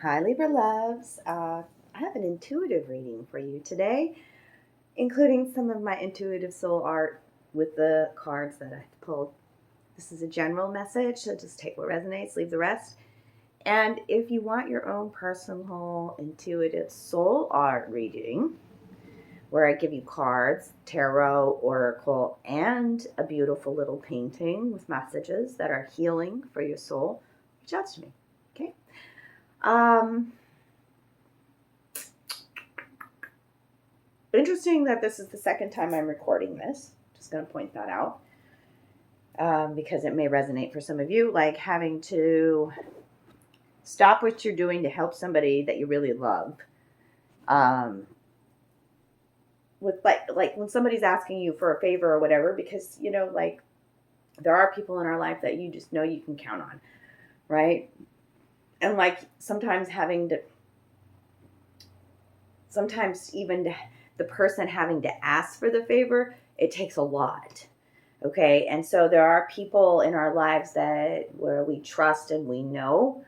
Hi, Libra loves. I have an intuitive reading for you today, including some of my intuitive soul art with the cards that I pulled. This is a general message, so just take what resonates, leave the rest. And if you want your own personal intuitive soul art reading, where I give you cards, tarot, oracle, and a beautiful little painting with messages that are healing for your soul, reach out to me. Okay. Interesting that this is the second time I'm recording this. Just going to point that out because it may resonate for some of you, like having to stop what you're doing to help somebody that you really love. With like when somebody's asking you for a favor or whatever, because like there are people in our life that you just know you can count on, right? And like sometimes even the person having to ask for the favor, it takes a lot. Okay. And so there are people in our lives where we trust and we know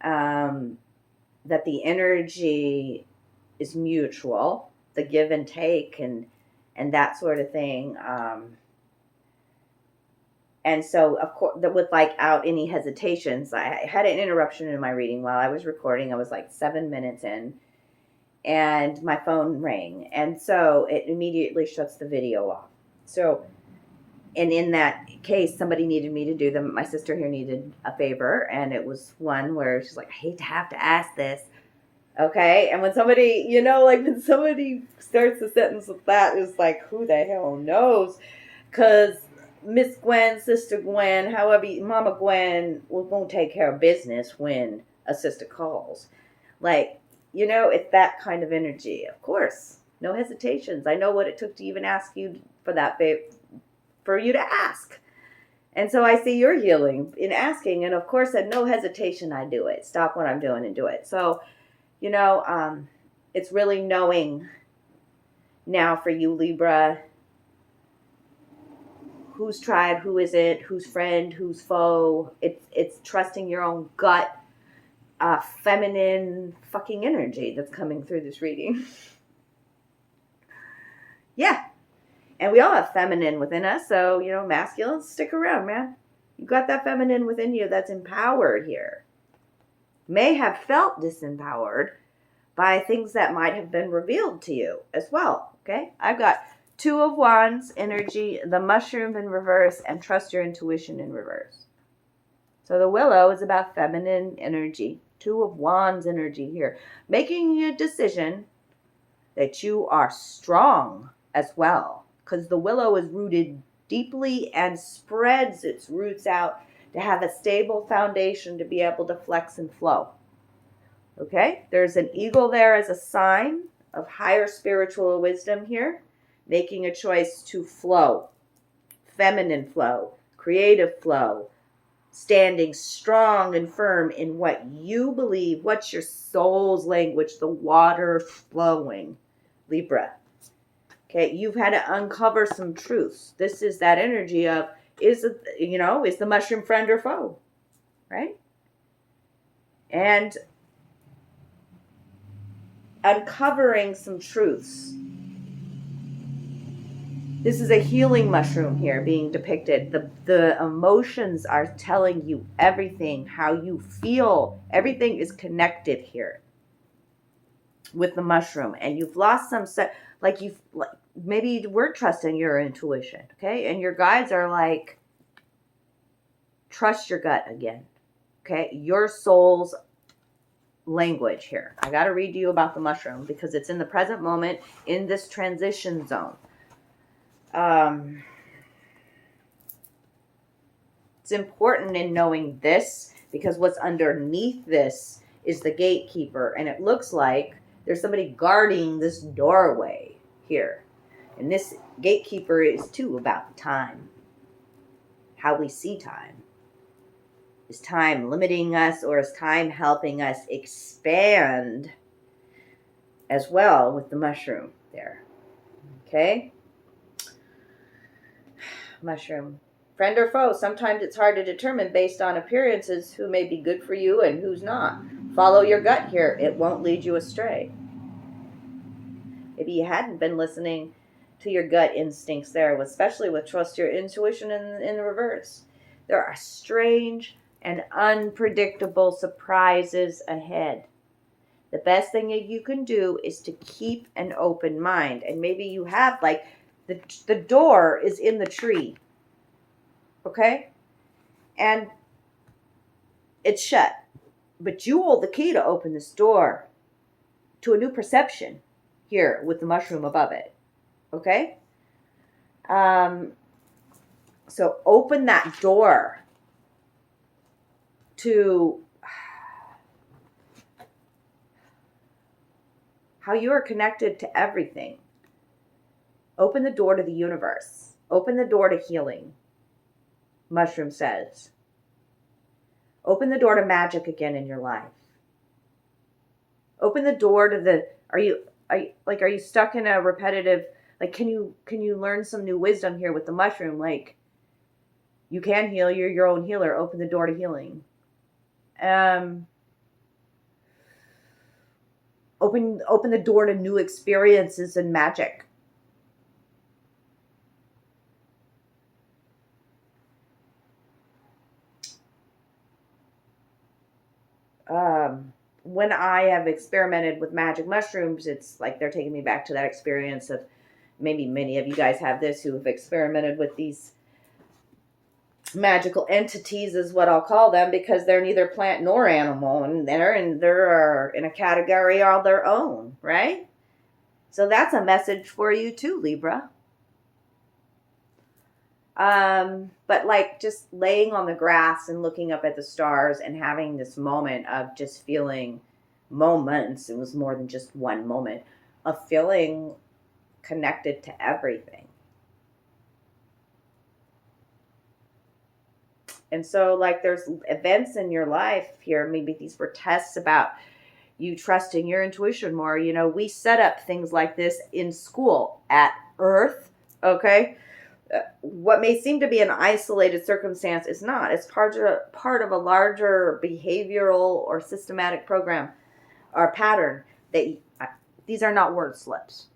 that the energy is mutual, the give and take and that sort of thing. And so, of course, without any hesitations, I had an interruption in my reading while I was recording. I was like 7 minutes in, and my phone rang. And so it immediately shuts the video off. So, and in that case, somebody needed me to do them. My sister here needed a favor, and it was one where she's like, I hate to have to ask this. Okay. And when somebody, when somebody starts a sentence with that, it's like, who the hell knows? Because Miss Gwen, Sister Gwen, however, Mama Gwen won't take care of business when a sister calls. Like, it's that kind of energy. Of course, no hesitations. I know what it took to even ask you for that, babe, for you to ask. And so I see your healing in asking. And of course, at no hesitation, I do it. Stop what I'm doing and do it. So, it's really knowing now for you, Libra, who's tribe, who is it, who's friend, who's foe. It's trusting your own gut, feminine fucking energy that's coming through this reading. Yeah. And we all have feminine within us. So, masculine, stick around, man. You got that feminine within you that's empowered here. May have felt disempowered by things that might have been revealed to you as well. Okay. I've got 2 of Wands energy, the mushroom in reverse, and trust your intuition in reverse. So the willow is about feminine energy. 2 of Wands energy here. Making a decision that you are strong as well. Because the willow is rooted deeply and spreads its roots out to have a stable foundation to be able to flex and flow. Okay, there's an eagle there as a sign of higher spiritual wisdom here, making a choice to flow, feminine flow, creative flow, standing strong and firm in what you believe, what's your soul's language, the water flowing, Libra. Okay, you've had to uncover some truths. This is that energy of, is the mushroom friend or foe, right? And uncovering some truths. This is a healing mushroom here being depicted. The emotions are telling you everything, how you feel. Everything is connected here with the mushroom. And you've lost some maybe you weren't trusting your intuition, okay? And your guides are like, trust your gut again, okay? Your soul's language here. I got to read to you about the mushroom because it's in the present moment in this transition zone. It's important in knowing this because what's underneath this is the gatekeeper, and it looks like there's somebody guarding this doorway here. And this gatekeeper is too about time, how we see time. Is time limiting us, or is time helping us expand as well with the mushroom there? Okay. Mushroom. Friend or foe, sometimes it's hard to determine based on appearances who may be good for you and who's not. Follow your gut here. It won't lead you astray. If you hadn't been listening to your gut instincts there, especially with trust your intuition in the reverse, there are strange and unpredictable surprises ahead. The best thing you can do is to keep an open mind. And maybe you have, like, the door is in the tree. Okay? And it's shut. But you hold the key to open this door to a new perception here with the mushroom above it. Okay? So open that door to how you are connected to everything. Open the door to the universe. Open the door to healing, mushroom says. Open the door to magic again in your life. Open the door to the, are you stuck in a repetitive, like, can you learn some new wisdom here with the mushroom? Like, you can heal, you're your own healer. Open the door to healing. Open the door to new experiences and magic. When I have experimented with magic mushrooms, it's like they're taking me back to that experience of, maybe many of you guys have this who have experimented with these magical entities, is what I'll call them, because they're neither plant nor animal, and they're in a category all their own, right? So that's a message for you too, Libra. But like just laying on the grass and looking up at the stars and having this moment of just feeling moments, it was more than just one moment, of feeling connected to everything. And so like there's events in your life here, maybe these were tests about you trusting your intuition more. You know, we set up things like this in school at Earth, okay? What may seem to be an isolated circumstance is not. It's part of a larger behavioral or systematic program or pattern that these are not word slips,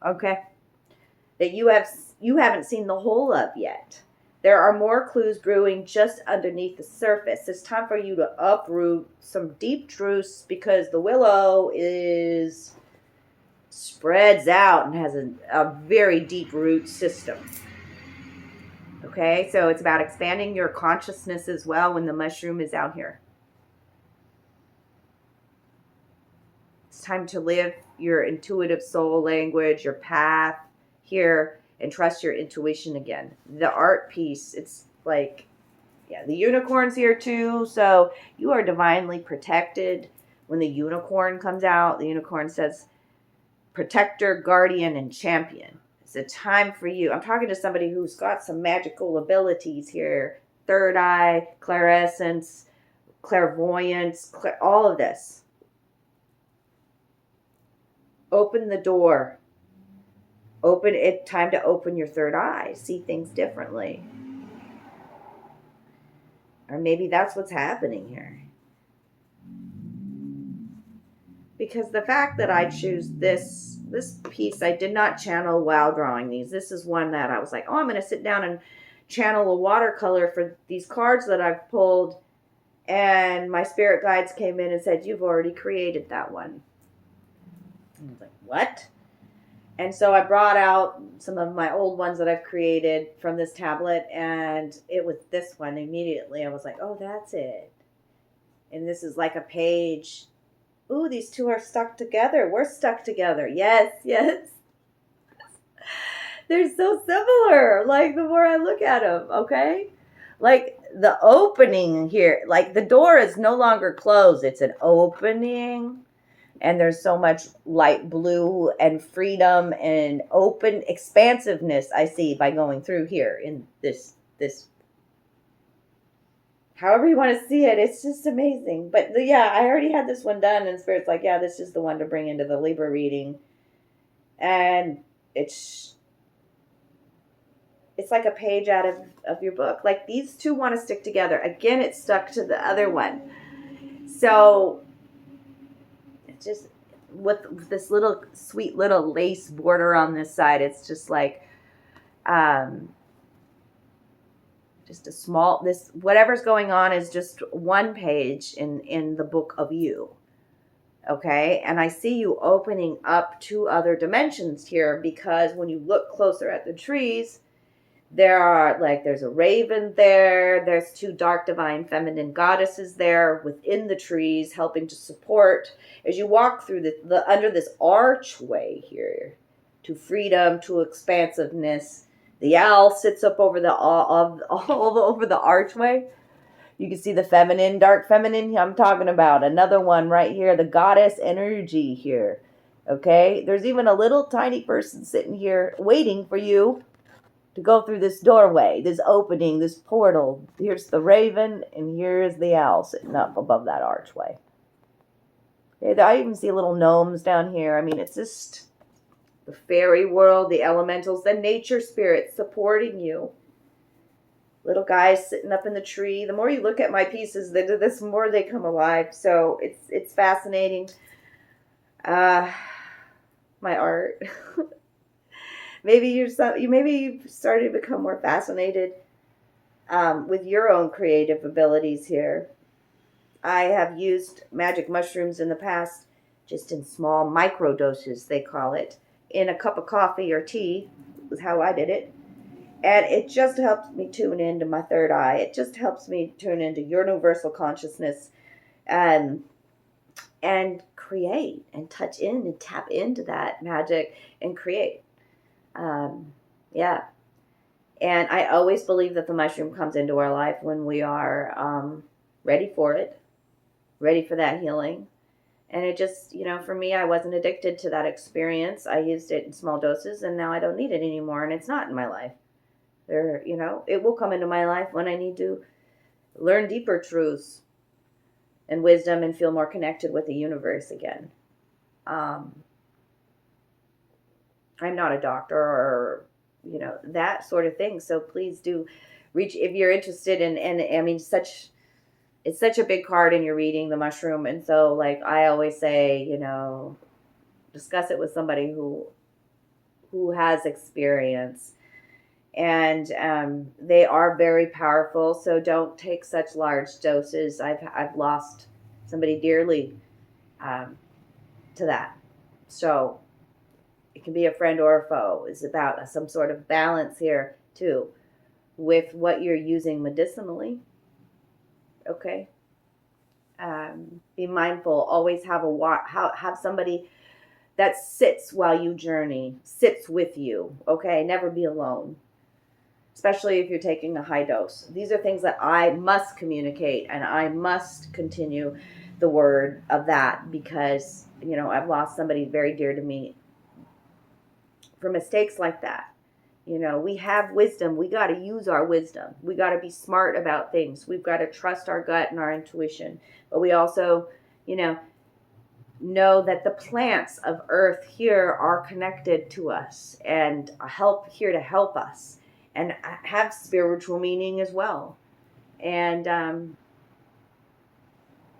okay? That you haven't seen the whole of yet. There are more clues brewing just underneath the surface. It's time for you to uproot some deep truths, because the willow spreads out and has a very deep root system. Okay, so it's about expanding your consciousness as well when the mushroom is out here. It's time to live your intuitive soul language, your path here, and trust your intuition again. The art piece, it's like, yeah, the unicorn's here too. So you are divinely protected. When the unicorn comes out, the unicorn says protector, guardian, and champion. It's a time for you. I'm talking to somebody who's got some magical abilities here. Third eye, clairescence, clairvoyance, all of this. Open the door. Time to open your third eye. See things differently. Or maybe that's what's happening here. Because the fact that I choose this piece, I did not channel while drawing these. This is one that I was like, oh, I'm going to sit down and channel a watercolor for these cards that I've pulled. And my spirit guides came in and said, you've already created that one. And I was like, what? And so I brought out some of my old ones that I've created from this tablet, and it was this one. Immediately I was like, oh, that's it. And this is like a page. Ooh, these two are stuck together. We're stuck together. Yes, yes. They're so similar. Like, the more I look at them, okay? Like, the opening here, like, the door is no longer closed. It's an opening. And there's so much light blue and freedom and open expansiveness I see by going through here in this, however you want to see it. It's just amazing. But yeah, I already had this one done, and Spirit's like, yeah, this is the one to bring into the Libra reading. And it's like a page out of your book. Like, these two want to stick together. Again, it's stuck to the other one. So just with this little sweet little lace border on this side. It's just like just a small, this whatever's going on is just one page in the book of you. Okay, and I see you opening up 2 other dimensions here, because when you look closer at the trees, there's a raven there. There's 2 dark divine feminine goddesses there within the trees, helping to support as you walk through the under this archway here to freedom, to expansiveness. The owl sits up over all over the archway. You can see the feminine, dark feminine I'm talking about. Another one right here, the goddess energy here. Okay, there's even a little tiny person sitting here waiting for you to go through this doorway, this opening, this portal. Here's the raven, and here's the owl sitting up above that archway. Okay, I even see little gnomes down here. I mean, it's just the fairy world, the elementals, the nature spirits supporting you. Little guys sitting up in the tree. The more you look at my pieces, the more they come alive. So it's fascinating. My art. Maybe you've started to become more fascinated with your own creative abilities here. I have used magic mushrooms in the past, just in small micro doses, they call it, in a cup of coffee or tea, was how I did it. And it just helps me tune into my third eye. It just helps me tune into universal consciousness and create and touch in and tap into that magic and create. Yeah. And I always believe that the mushroom comes into our life when we are ready for it, ready for that healing. And it just, for me, I wasn't addicted to that experience. I used it in small doses, and now I don't need it anymore, and it's not in my life. It will come into my life when I need to learn deeper truths and wisdom and feel more connected with the universe again. I'm not a doctor or, that sort of thing. So please do reach if you're interested in, and I mean, it's such a big card in your reading, the mushroom. And so like I always say, discuss it with somebody who has experience. And they are very powerful, so don't take such large doses. I've lost somebody dearly to that. So it can be a friend or a foe. It's about some sort of balance here too, with what you're using medicinally. Okay. Be mindful. Always have somebody that sits while you journey, sits with you. Okay, never be alone. Especially if you're taking a high dose. These are things that I must communicate, and I must continue the word of that, because, I've lost somebody very dear to me for mistakes like that. We have wisdom. We got to use our wisdom. We got to be smart about things. We've got to trust our gut and our intuition. But we also, know that the plants of earth here are connected to us and here to help us. And have spiritual meaning as well. And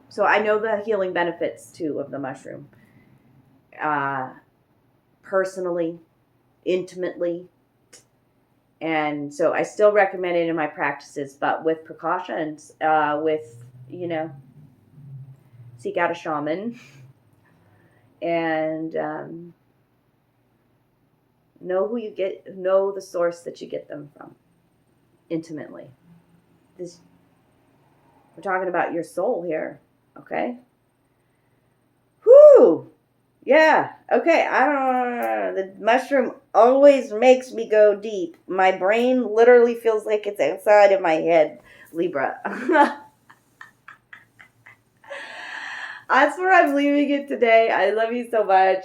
so I know the healing benefits, too, of the mushroom. Personally, intimately. And so I still recommend it in my practices, but with precautions, seek out a shaman. And know the source that you get them from intimately. We're talking about your soul here, okay? Whoo! Yeah, okay, the mushroom always makes me go deep. My brain literally feels like it's outside of my head, Libra. That's where I'm leaving it today. I love you so much.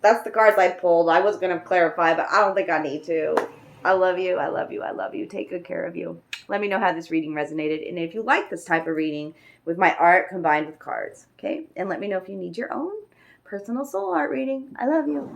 That's the cards I pulled. I was going to clarify, but I don't think I need to. I love you. I love you. I love you. Take good care of you. Let me know how this reading resonated. And if you like this type of reading with my art combined with cards, okay? And let me know if you need your own personal soul art reading. I love you.